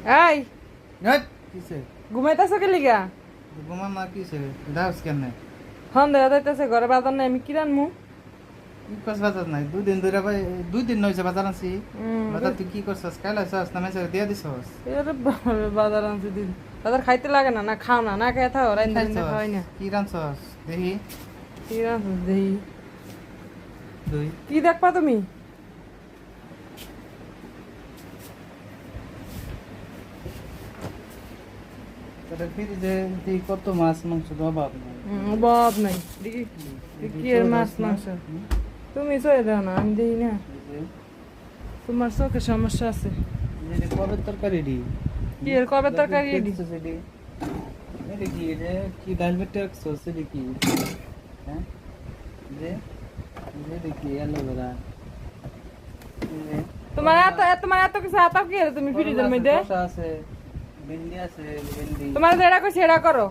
এই নট কিসে ঘুমাইতেছো কি লিগা? ঘুমা মা কিসে দাস কেন হন দেখা যাইতেছে ঘরে বাজার নাই, আমি কি রানমু? কি কস বাজার নাই দুই দিন ধরে ভাই 2 দিন নইছে বাজার আনছি বাজার তুই কি করছস কাইলা সস না মেসে দিয়ে দিছস এরে বাবা, বাজার আনছি দিন বাজার খাইতে লাগে না, না খাও না, না খেয়ে থাও, রাইন দিন খাওয়াই না। কি রানছস দেখি কি রানছিস দেহি? দুই কি দেখবা তুমি? তোর ফ্রিজে তুই কত মাছ মাংস অভাব নাই অভাব নাই দেখি কি এর মাছ মাংস তুমি চলে দাও না, আমি দেখি না। তোমার চোখে সমস্যা আছে। এই কবে তরকারি দি কি এর কবে তরকারি রেডি? এটা কি রে কি ডাল বেটে রাখছস এটা কি হ্যাঁ যে দেখি অ্যালোভেরা তোমার এত কিছু এত কি তুমি ফ্রিজের মধ্যে? আছে ভেন্ডি আছে ভেন্ডি তোমার যেটা কইছি সেটা করো।